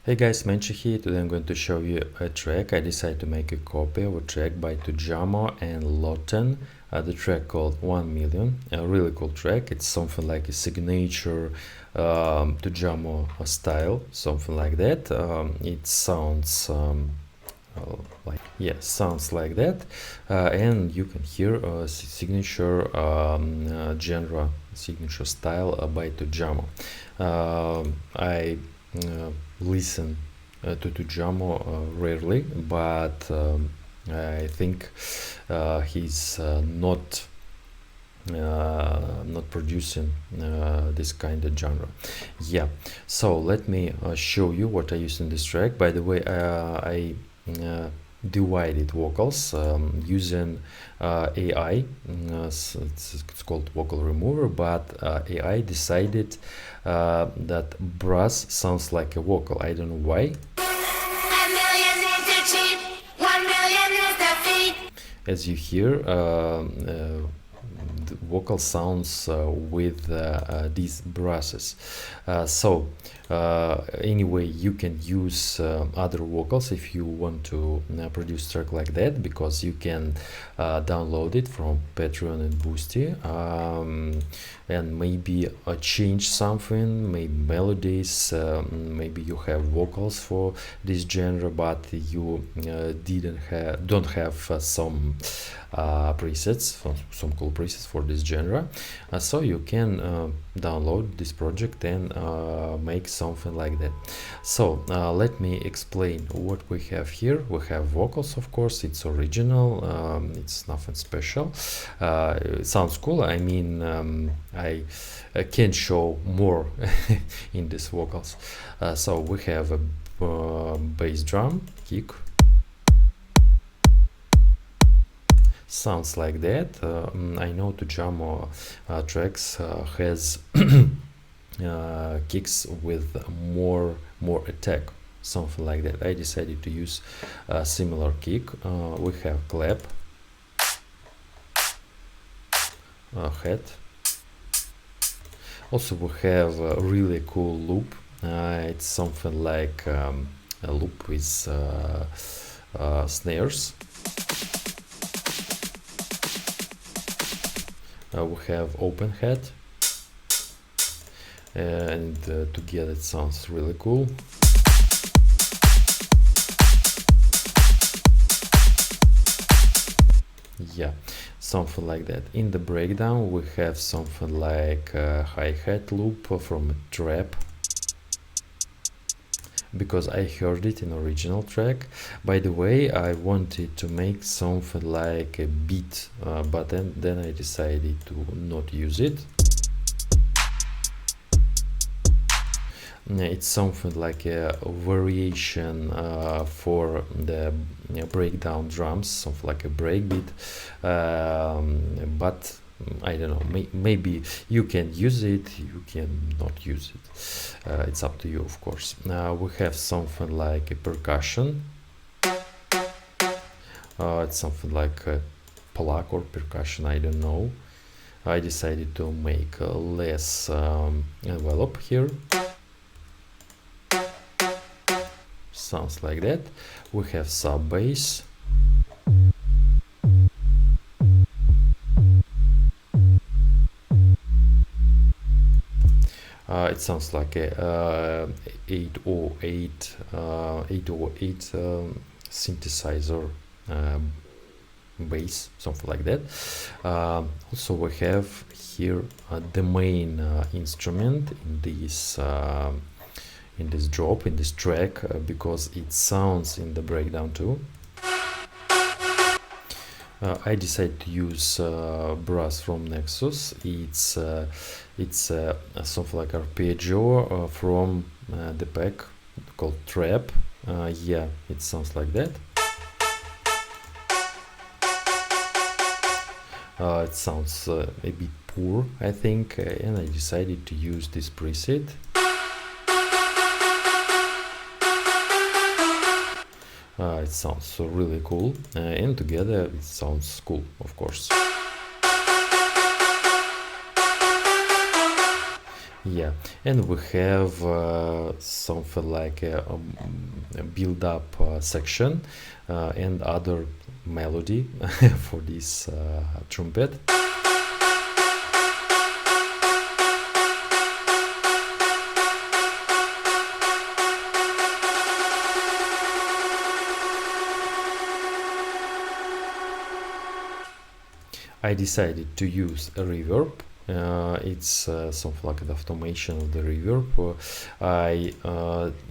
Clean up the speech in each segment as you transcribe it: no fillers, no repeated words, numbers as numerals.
Hey guys, Menchi here. Today I'm going to show you a track. I decided to make a copy of a track by Tujamo and Lotten. The track called 1 Million. A really cool track. It's something like a signature Tujamo style, something like that. It sounds sounds like that, and you can hear a signature genre, signature style by Tujamo. I listen to Tujamo rarely, but I think he's not producing this kind of genre. Yeah, so let me show you what I use in this track. By the way, I divided vocals using AI. It's called vocal remover, but AI decided that brass sounds like a vocal. I don't know why. As you hear, the vocal sounds with these brasses. Anyway, you can use other vocals if you want to produce track like that, because you can download it from Patreon and Boosty, and maybe change something, maybe melodies, maybe you have vocals for this genre, but you don't have some presets, some cool presets for this genre, so you can download this project and make something like that. So let me explain what we have here. We have vocals, of course. It's original, it's nothing special. It sounds cool. I mean, I can show more in these vocals. So we have a bass drum, kick, sounds like that. I know Tujamo tracks has kicks with more attack, something like that. I decided to use a similar kick. We have clap, head. Also we have a really cool loop. It's something like a loop with snares. We have open head, and together it sounds really cool. Yeah, something like that. In the breakdown we have something like a hi-hat loop from a trap, because I heard it in original track. By the way, I wanted to make something like a beat, but then I decided to not use it. It's something like a variation for the breakdown drums, something like a breakbeat, but I don't know, maybe you can use it, you can not use it, it's up to you, of course. We have something like a percussion, it's something like a plug or percussion, I don't know. I decided to make less envelope here. Sounds like that. We have sub bass. It sounds like a 808 synthesizer bass, something like that. Also we have here the main instrument in this drop, in this track, because it sounds in the breakdown too. I decided to use brass from Nexus. It's something like arpeggio from the pack called Trap. Yeah, it sounds like that. It sounds a bit poor, I think, and I decided to use this preset. It sounds really cool, and together it sounds cool, of course. Yeah, and we have something like a build-up section and other melody for this trumpet. I decided to use a reverb. It's something like an automation of the reverb. I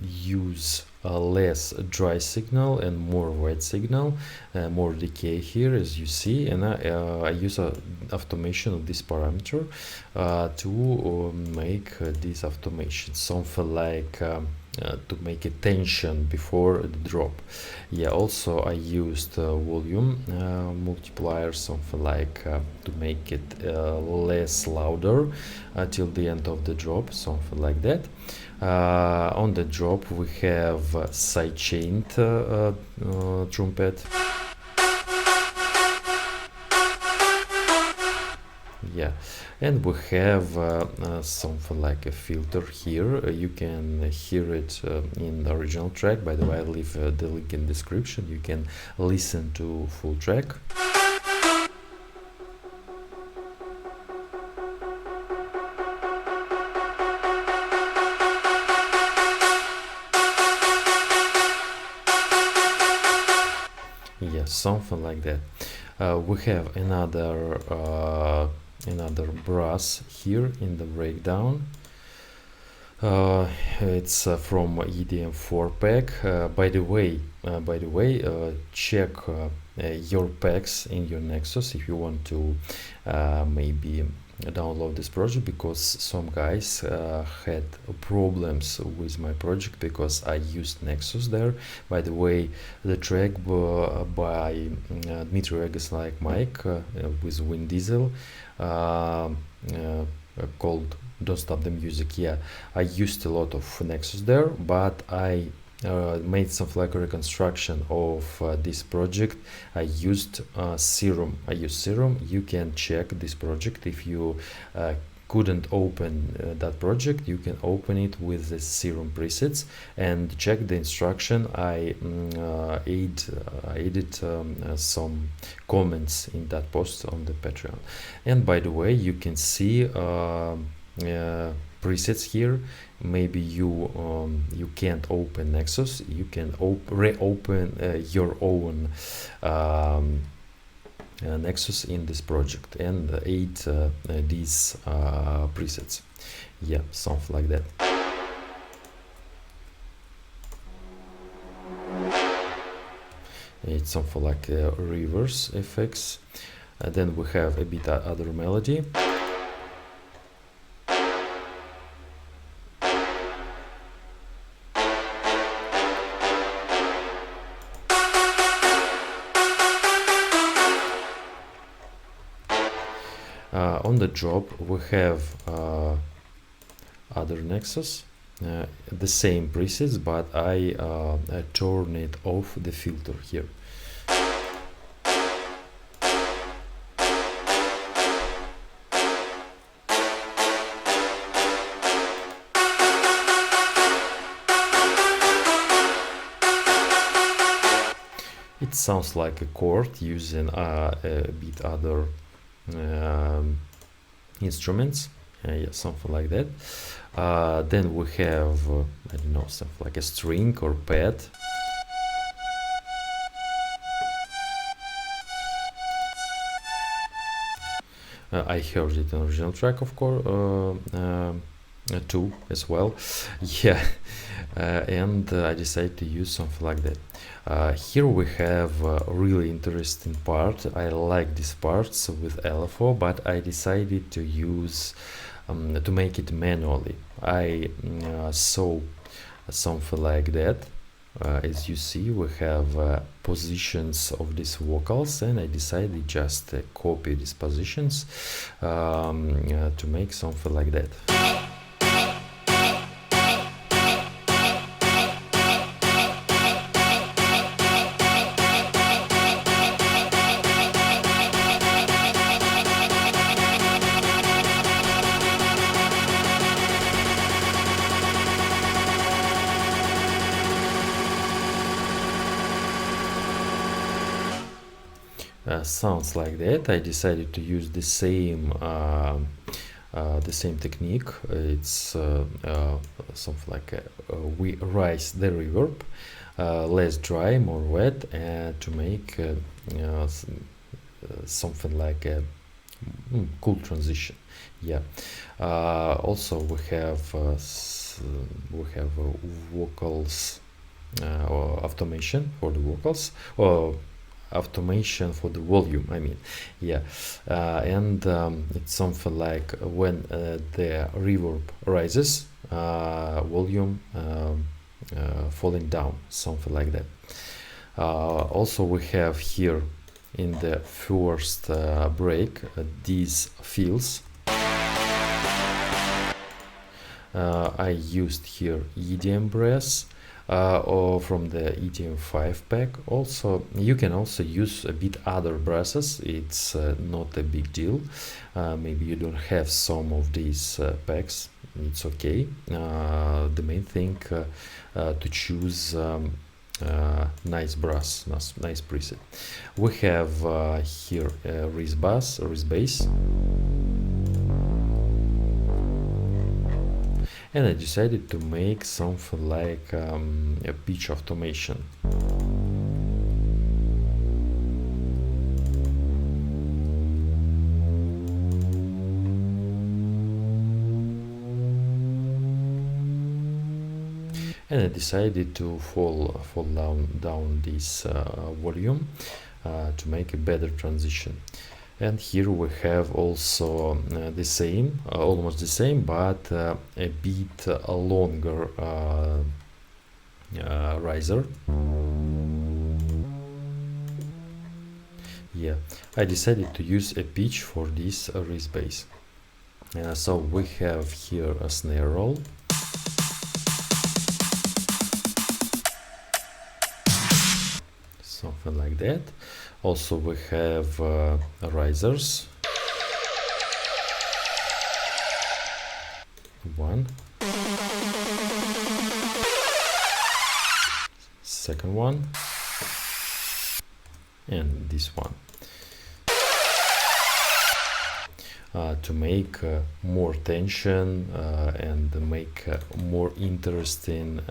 use less dry signal and more wet signal, more decay here as you see, and I use a automation of this parameter to make this automation something like to make a tension before the drop. Yeah, also I used volume multiplier, something like to make it less louder till the end of the drop, something like that. On the drop we have sidechained trumpet. Yeah, and we have something like a filter here. You can hear it in the original track. By the way, I'll leave the link in description. You can listen to full track. Yeah, something like that. We have another brass here in the breakdown. It's from EDM 4 pack. By the way, check your packs in your Nexus if you want to maybe download this project, because some guys had problems with my project because I used Nexus there. By the way, the track by Dmitry Vegas like Mike with Vin Diesel called Don't Stop the Music. Yeah, I used a lot of Nexus there, but I made some like a reconstruction of this project. I used Serum. You can check this project. If you couldn't open that project, you can open it with the Serum presets and check the instruction. I added some comments in that post on the Patreon. And by the way, you can see presets here. Maybe you can't open Nexus, you can reopen your own Nexus in this project and add these presets. Yeah, something like that. It's something like reverse effects. Then we have a bit other melody. On the drop we have other Nexus, the same presets, but I turn it off the filter here. It sounds like a chord using a bit other instruments. Yeah, something like that. Then we have I don't know, something like a string or pad. I heard it in the original track, of course, too, as well. Yeah, and I decided to use something like that. Here we have a really interesting part. I like these parts with LFO, but I decided to use to make it manually. I saw something like that. As you see, we have positions of these vocals, and I decided just copy these positions to make something like that. sounds like that. I decided to use the same technique. It's something like we rise the reverb, less dry, more wet, and to make something like a cool transition. Yeah. Also we have vocals or automation for the vocals, or automation for the volume, I mean. Yeah. And it's something like when the reverb rises, volume falling down, something like that. Also we have here in the first break these fills. I used here EDM brass or from the EDM 5 pack. Also, you can also use a bit other brasses. It's not a big deal. Maybe you don't have some of these packs. It's okay. The main thing to choose nice brass, nice preset. We have here Riz bass, Riz bass. And I decided to make something like a pitch automation. And I decided to fall down this volume to make a better transition. And here we have also the same, almost the same, but a bit longer riser. Yeah, I decided to use a pitch for this Riz bass. So we have here a snare roll. Something like that. Also we have risers. One. Second one. And this one. To make more tension and make more interesting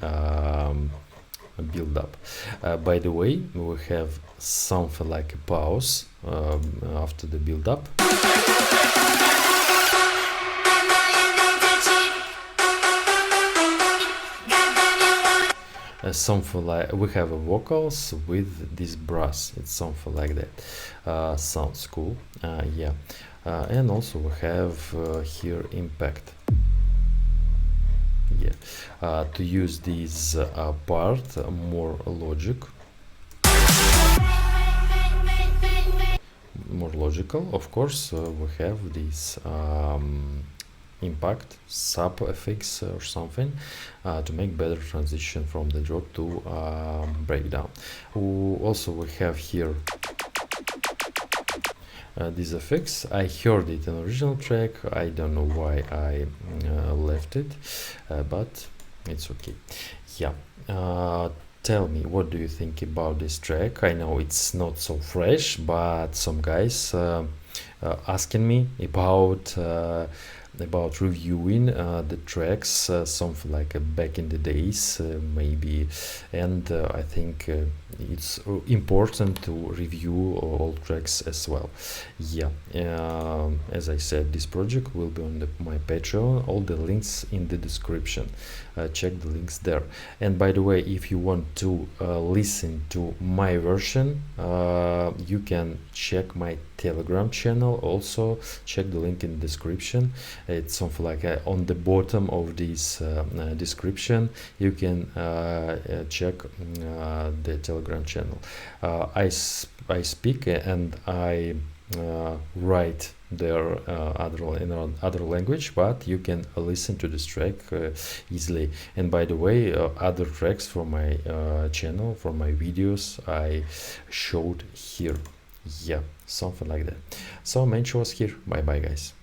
build up. By the way, we have something like a pause after the build up. Something like we have a vocals with this brass. It's something like that. Sounds cool. Yeah. And also we have here impact. Yeah, to use this part more logical, of course, we have this impact sub effects or something to make better transition from the drop to breakdown. Also we have here these effects. I heard it in original track. I don't know why I left it, but it's okay. Yeah. Tell me, what do you think about this track? I know it's not so fresh, but some guys asking me about reviewing the tracks, something like back in the days, maybe, and I think it's important to review all tracks as well. Yeah, as I said, this project will be on my Patreon. All the links in the description. Check the links there. And by the way, if you want to listen to my version, you can check my Telegram channel. Also check the link in the description. It's something like on the bottom of this description you can check the Telegram channel. I speak and I write there in other language, but you can listen to this track easily. And by the way, other tracks from my channel, from my videos, I showed here. Yeah, something like that. So Mensch was here. Bye bye guys.